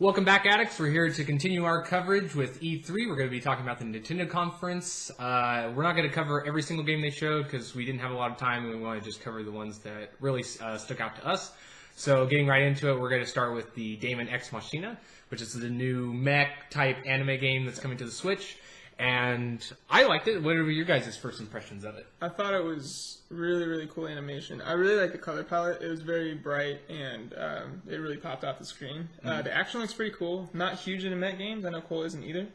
Welcome back, addicts. We're here to continue our coverage with E3. We're going to be talking about the Nintendo conference. We're not going to cover every single game they showed because we didn't have a lot of time and we want to just cover the ones that really stuck out to us. So getting right into it, we're going to start with the Daemon X Machina, which is the new mech-type anime game that's coming to the Switch. And I liked it. What were your guys' first impressions of it? I thought it was really, really cool animation. I really like the color palette. It was very bright, and it really popped off the screen. The action looks pretty cool. Not huge into mech games. I know Cole isn't either.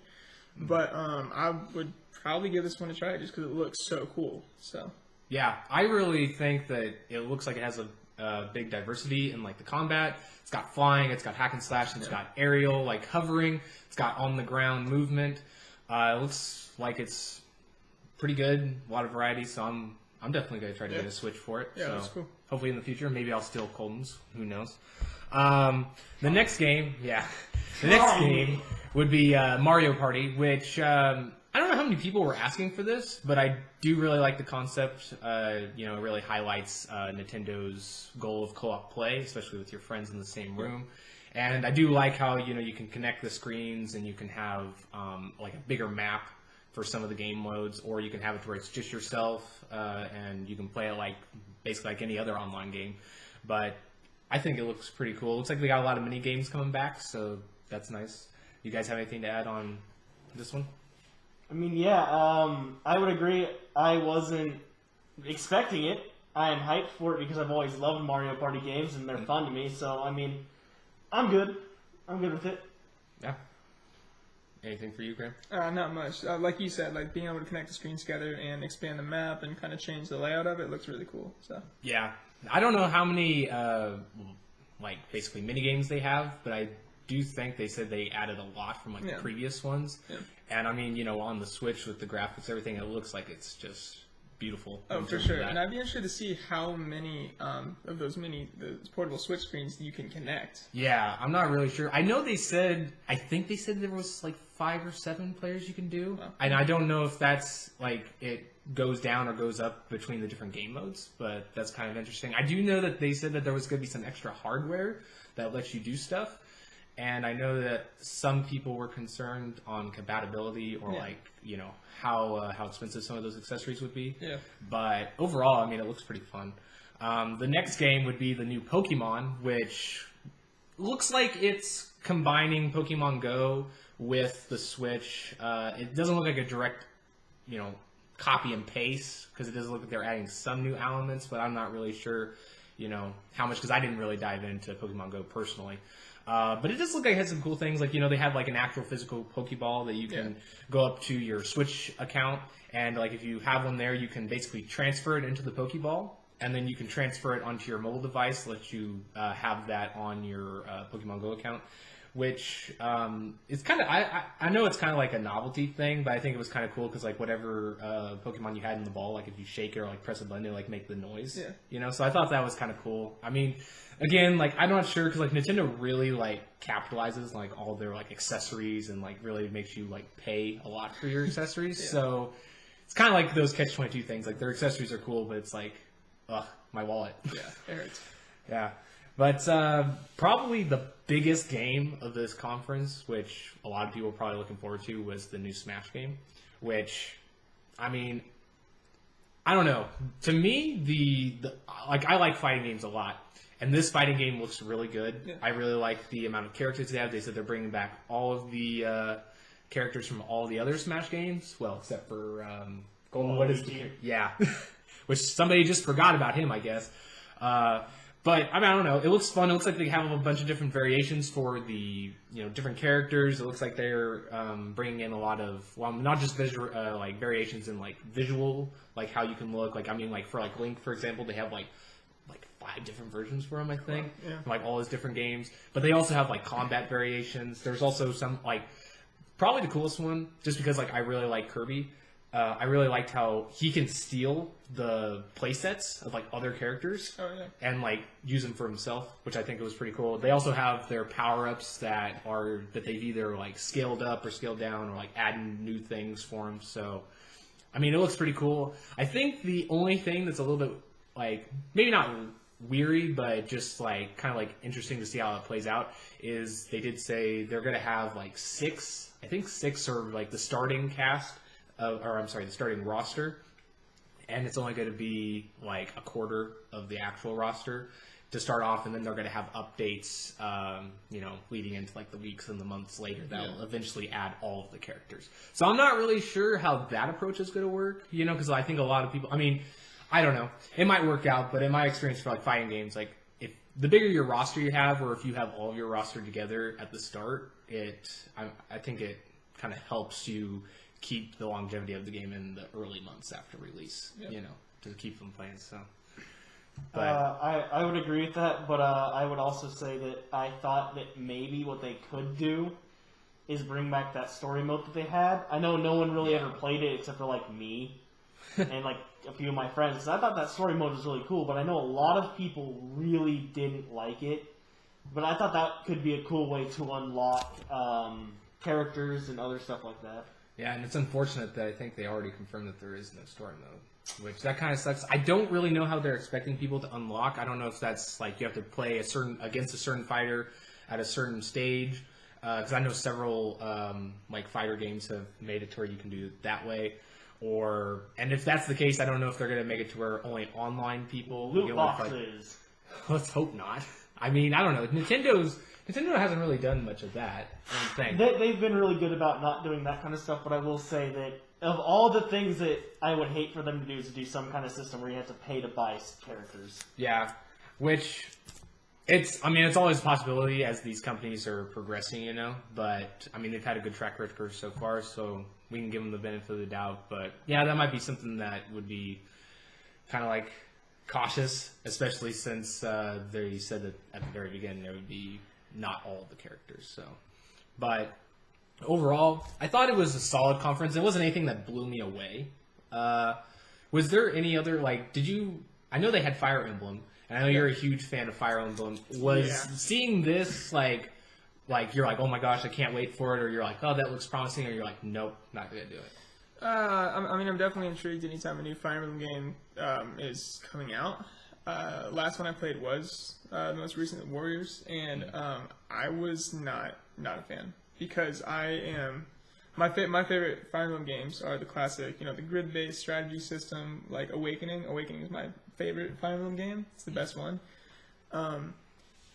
But I would probably give this one a try just because it looks so cool. So Yeah, I really think that it looks like it has a big diversity in like the combat. It's got flying, it's got hack and slash, it's got aerial, like hovering, it's got on the ground movement. It looks like it's pretty good, a lot of variety, so I'm definitely going to try to get a Switch for it. Yeah, so that's cool. Hopefully in the future, maybe I'll steal Colton's, who knows. The next game would be Mario Party, which I don't know how many people were asking for this, but I do really like the concept. It really highlights Nintendo's goal of co-op play, especially with your friends in the same room. And I do like how you can connect the screens and you can have like a bigger map for some of the game modes, or you can have it where it's just yourself and you can play it like basically like any other online game. But I think it looks pretty cool. It looks like they got a lot of mini games coming back, so that's nice. You guys have anything to add on this one? I mean, yeah, I would agree. I wasn't expecting it. I am hyped for it because I've always loved Mario Party games and they're fun to me. So, I mean, I'm good. I'm good with it. Yeah. Anything for you, Graham? not much. Like you said, like being able to connect the screens together and expand the map and kind of change the layout of it looks really cool. So Yeah. I don't know how many basically mini games they have, but I do think they said they added a lot from the previous ones. Yeah. And I mean, on the Switch with the graphics, everything, it looks like it's just beautiful. Oh, for sure. And I'd be interested to see how many of those portable Switch screens you can connect. Yeah, I'm not really sure. I know I think they said there was like 5 or 7 players you can do. Oh. And I don't know if that's like it goes down or goes up between the different game modes, but that's kind of interesting. I do know that they said that there was going to be some extra hardware that lets you do stuff. And I know that some people were concerned on compatibility or how expensive some of those accessories would be. Yeah. But overall, I mean, it looks pretty fun. The next game would be the new Pokemon, which looks like it's combining Pokemon Go with the Switch. It doesn't look like a direct, copy and paste because it doesn't look like they're adding some new elements, but I'm not really sure, how much because I didn't really dive into Pokemon Go personally. But it does look like it has some cool things. Like, they have like an actual physical Pokeball that you can go up to your Switch account. And like if you have one there, you can basically transfer it into the Pokeball. And then you can transfer it onto your mobile device, let you have that on your Pokemon Go account. Which is kind of, I know it's kind of like a novelty thing, but I think it was kind of cool because like whatever Pokemon you had in the ball, like if you shake it or like press a button, it like make the noise. Yeah. So I thought that was kind of cool. I mean, again, like I'm not sure because like Nintendo really like capitalizes like all their like accessories and like really makes you like pay a lot for your accessories. So it's kind of like those catch-22 things. Like their accessories are cool, but it's like, ugh, my wallet. Yeah, it hurts. Yeah. But probably the biggest game of this conference, which a lot of people are probably looking forward to, was the new Smash game. Which, I mean, I don't know. To me, I like fighting games a lot. And this fighting game looks really good. Yeah. I really like the amount of characters they have. They said they're bringing back all of the characters from all the other Smash games. Well, except for Golden. What is the... Yeah. Which somebody just forgot about him, I guess. But, I mean, I don't know. It looks fun. It looks like they have a bunch of different variations for the, different characters. It looks like they're bringing in a lot of, well, not just visual, like variations in like visual, like how you can look. Like, I mean, like for like Link, for example, they have like 5 different versions for him, I think. Yeah. From, like all his different games. But they also have like combat variations. There's also some like, probably the coolest one, just because like I really like Kirby. I really liked how he can steal the playsets of like other characters and like use them for himself, which I think was pretty cool. They also have their power-ups that they've either like scaled up or scaled down or like adding new things for him. So, I mean, it looks pretty cool. I think the only thing that's a little bit like maybe not weary, but just like kind of like interesting to see how it plays out, is they did say they're going to have like six are like the starting cast, the starting roster, and it's only going to be like a quarter of the actual roster to start off, and then they're going to have updates, leading into like the weeks and the months later that will eventually add all of the characters. So I'm not really sure how that approach is going to work, because I think a lot of people, I don't know, it might work out, but in my experience for like fighting games, like if the bigger your roster you have, or if you have all of your roster together at the start, I think it kind of helps you keep the longevity of the game in the early months after release, to keep them playing. So. But I would agree with that, but I would also say that I thought that maybe what they could do is bring back that story mode that they had. I know no one really ever played it except for like me and like a few of my friends. So I thought that story mode was really cool, but I know a lot of people really didn't like it. But I thought that could be a cool way to unlock characters and other stuff like that. Yeah, and it's unfortunate that I think they already confirmed that there is no story mode. Which, that kind of sucks. I don't really know how they're expecting people to unlock. I don't know if that's like you have to play against a certain fighter at a certain stage. Because I know several like fighter games have made it to where you can do it that way. And if that's the case, I don't know if they're going to make it to where only online people Loot boxes. Let's hope not. I don't know. Nintendo hasn't really done much of that. I don't think. They've been really good about not doing that kind of stuff, but I will say that of all the things that I would hate for them to do is to do some kind of system where you have to pay to buy characters. Yeah, which it's always a possibility as these companies are progressing, but they've had a good track record so far, so we can give them the benefit of the doubt. But yeah, that might be something that would be kind of like cautious, especially since they said that at the very beginning there would be not all of the characters. So, but overall, I thought it was a solid conference. It wasn't anything that blew me away. Was there any other, I know they had Fire Emblem, and I know you're a huge fan of Fire Emblem. Seeing this, you're like, oh my gosh, I can't wait for it, or you're like, oh, that looks promising, or you're like, nope, not going to do it? I'm definitely intrigued anytime a new Fire Emblem game is coming out. Last one I played was the most recent Warriors, and I was not a fan. Because my favorite Fire Emblem games are the classic, the grid-based strategy system, like Awakening. Awakening is my favorite Fire Emblem game. It's the best one.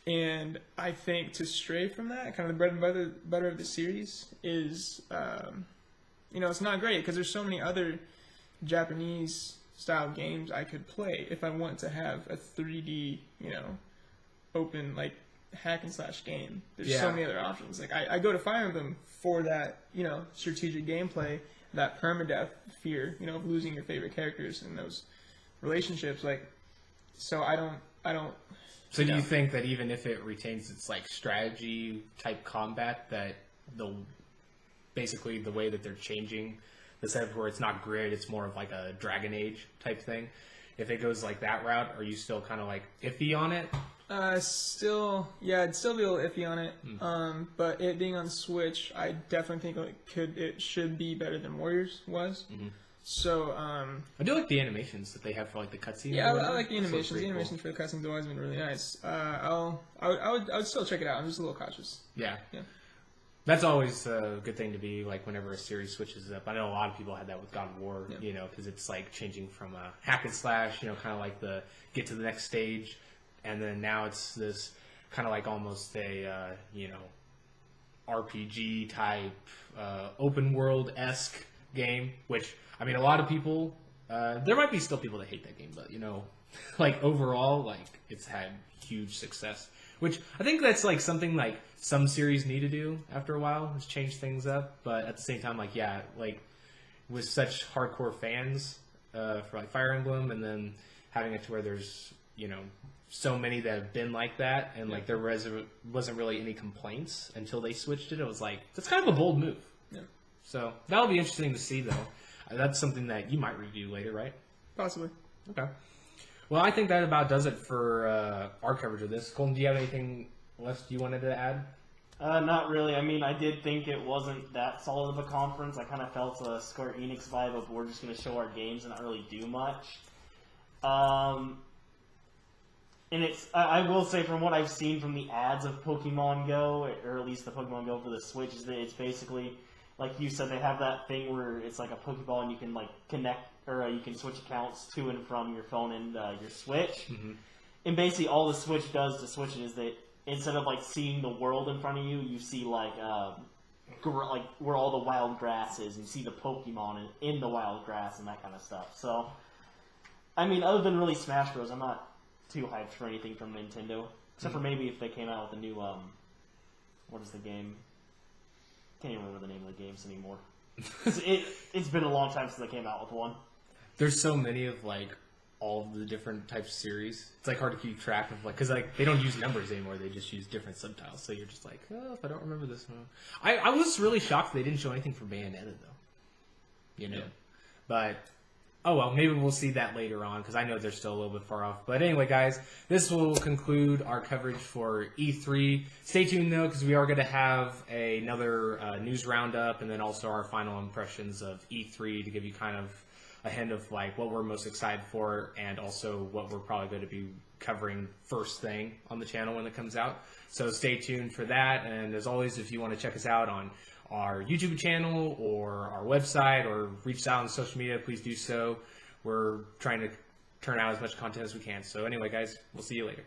And I think to stray from that, kind of the bread and butter of the series is, it's not great because there's so many other Japanese-style games I could play if I want to have a 3D, open, hack and slash game. There's so many other options. I go to Fire Emblem for that, strategic gameplay, that permadeath fear, of losing your favorite characters and those relationships. So I don't. So do you think that even if it retains its strategy type combat, that basically the way that they're changing the setup where it's not grid, it's more of like a Dragon Age type thing. If it goes that route, are you still kind of iffy on it? I'd still be a little iffy on it. But it being on Switch, I definitely think it should be better than Warriors was. Mm-hmm. So I do like the animations that they have for the cutscenes. Yeah, I like the animations. The animations for the cutscenes have always been really nice. I would still check it out. I'm just a little cautious. Yeah. That's always a good thing to be whenever a series switches up. I know a lot of people had that with God of War, because it's changing from a hack and slash, kind of the get to the next stage. And then now it's this kind of almost a, RPG type, open world-esque game, which, a lot of people, there might be still people that hate that game, but, overall, it's had huge success, which I think that's, something, some series need to do after a while, is change things up, but at the same time, with such hardcore fans, for, Fire Emblem, and then having it to where there's, so many that have been like that, and there wasn't really any complaints until they switched it. It was that's kind of a bold move. Yeah. So that'll be interesting to see, though. That's something that you might review later, right? Possibly. Okay. Well, I think that about does it for our coverage of this. Colton, do you have anything else you wanted to add? Not really. I did think it wasn't that solid of a conference. I kind of felt a Square Enix vibe of we're just going to show our games and not really do much. And I will say, from what I've seen from the ads of Pokemon Go, or at least the Pokemon Go for the Switch, is that it's basically, like you said, they have that thing where it's like a Pokeball and you can like connect, or you can switch accounts to and from your phone and your Switch. Mm-hmm. And basically all the Switch does to switch it is that instead of like seeing the world in front of you, you see like where all the wild grass is, and you see the Pokemon in the wild grass and that kind of stuff. So, I mean, other than really Smash Bros., I'm not too hyped for anything from Nintendo, except for maybe if they came out with a new what is the game? Can't even remember the name of the games anymore. It's been a long time since they came out with one. There's so many of like all of the different types of series. It's like hard to keep track of, like, because like they don't use numbers anymore. They just use different subtitles. So you're just like, oh, if I don't remember this one. I was really shocked they didn't show anything for Bayonetta though. You know, but. Oh, well, maybe we'll see that later on, because I know they're still a little bit far off. But anyway, guys, this will conclude our coverage for E3. Stay tuned, though, because we are going to have another news roundup, and then also our final impressions of E3 to give you kind of a hint of like what we're most excited for, and also what we're probably going to be covering first thing on the channel when it comes out. So stay tuned for that, and as always, if you want to check us out on our YouTube channel or our website or reach out on social media, please do so. We're trying to turn out as much content as we can. So anyway, guys, we'll see you later.